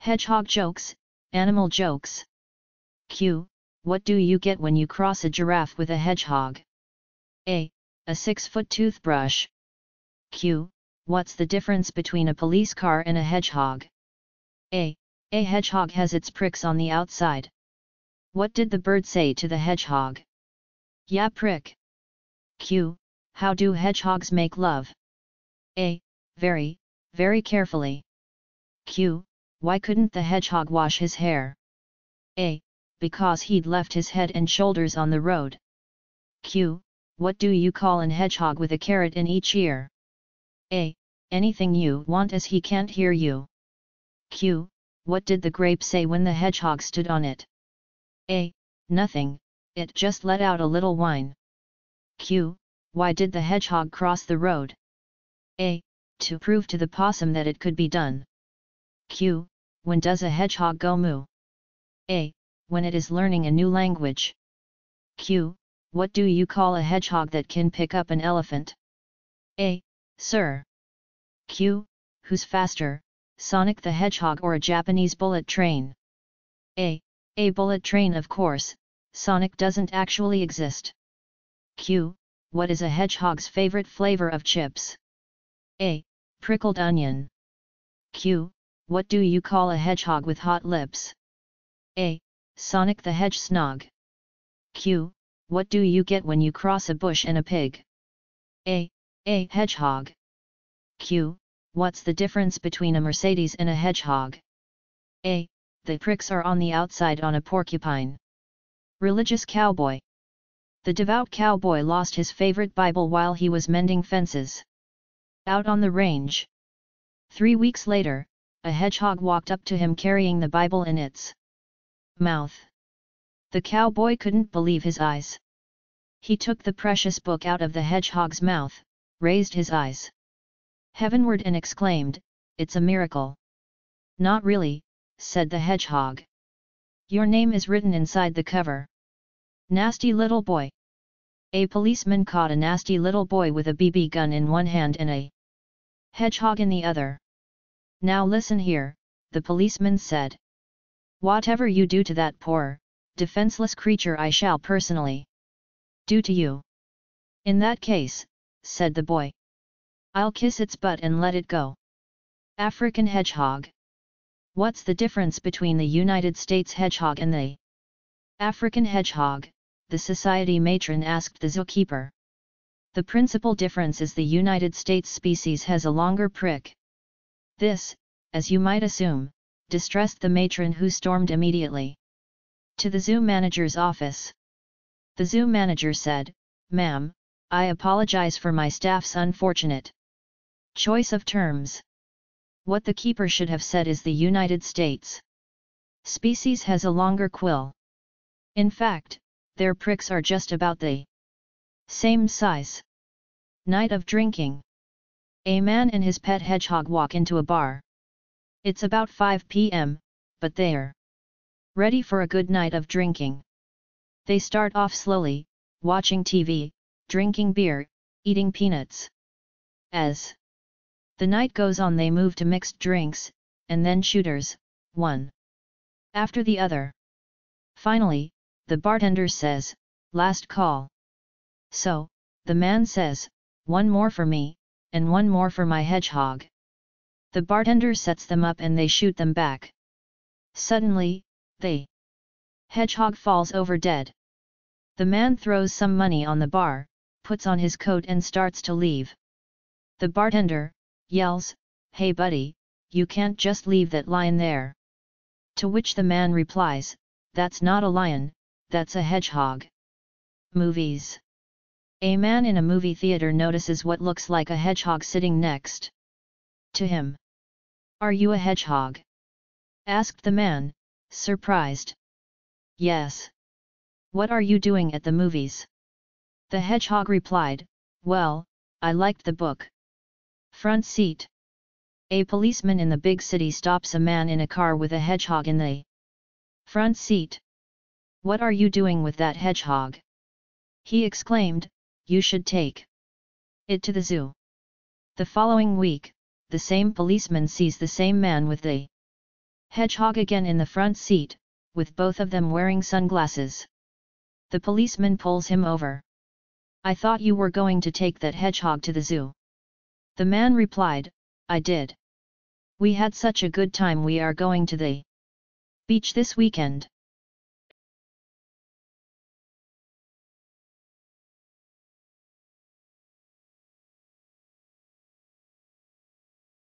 Hedgehog jokes, animal jokes. Q. What do you get when you cross a giraffe with a hedgehog? A. A 6-foot toothbrush. Q. What's the difference between a police car and a hedgehog? A. A hedgehog has its pricks on the outside. What did the bird say to the hedgehog? Yeah, prick. Q. How do hedgehogs make love? A. Very, very carefully. Q. Why couldn't the hedgehog wash his hair? A. Because he'd left his head and shoulders on the road. Q. What do you call an hedgehog with a carrot in each ear? A. Anything you want as he can't hear you. Q. What did the grape say when the hedgehog stood on it? A. Nothing, it just let out a little whine. Q. Why did the hedgehog cross the road? A. To prove to the possum that it could be done. Q. When does a hedgehog go moo? A. When it is learning a new language. Q. What do you call a hedgehog that can pick up an elephant? A. Sir. Q. Who's faster, Sonic the Hedgehog or a Japanese bullet train? A. A bullet train, of course. Sonic doesn't actually exist. Q. What is a hedgehog's favorite flavor of chips? A. Prickled onion. Q. What do you call a hedgehog with hot lips? A. Sonic the Hedge Snog. Q. What do you get when you cross a bush and a pig? A. A hedgehog. Q. What's the difference between a Mercedes and a hedgehog? A. The pricks are on the outside on a porcupine. Religious cowboy. The devout cowboy lost his favorite Bible while he was mending fences out on the range. 3 weeks later, a hedgehog walked up to him carrying the Bible in its mouth. The cowboy couldn't believe his eyes. He took the precious book out of the hedgehog's mouth, raised his eyes heavenward and exclaimed, "It's a miracle." "Not really," said the hedgehog. "Your name is written inside the cover." Nasty little boy. A policeman caught a nasty little boy with a BB gun in one hand and a hedgehog in the other. "Now listen here," the policeman said. "Whatever you do to that poor, defenseless creature I shall personally do to you." "In that case," said the boy, "I'll kiss its butt and let it go." African hedgehog. What's the difference between the United States hedgehog and the African hedgehog? The society matron asked the zookeeper. "The principal difference is the United States species has a longer prick." This, as you might assume, distressed the matron, who stormed immediately to the zoo manager's office. The zoo manager said, "Ma'am, I apologize for my staff's unfortunate choice of terms. What the keeper should have said is the United States species has a longer quill. In fact, their pricks are just about the same size." Night of drinking. A man and his pet hedgehog walk into a bar. It's about 5 p.m., but they're ready for a good night of drinking. They start off slowly, watching TV, drinking beer, eating peanuts. As the night goes on, they move to mixed drinks, and then shooters, one after the other. Finally, the bartender says, "Last call." So, the man says, "One more for me, and one more for my hedgehog." The bartender sets them up and they shoot them back. Suddenly, the hedgehog falls over dead. The man throws some money on the bar, puts on his coat and starts to leave. The bartender yells, "Hey buddy, you can't just leave that lion there." To which the man replies, "That's not a lion, that's a hedgehog." Movies. A man in a movie theater notices what looks like a hedgehog sitting next to him. "Are you a hedgehog?" asked the man, surprised. "Yes." "What are you doing at the movies?" The hedgehog replied, "Well, I liked the book." Front seat. A policeman in the big city stops a man in a car with a hedgehog in the front seat. "What are you doing with that hedgehog?" he exclaimed. "You should take it to the zoo." The following week, the same policeman sees the same man with the Hedgehog again in the front seat, with both of them wearing sunglasses. The policeman pulls him over. I thought you were going to take that hedgehog to the zoo. The man replied, I did. We had such a good time, we are going to the beach this weekend.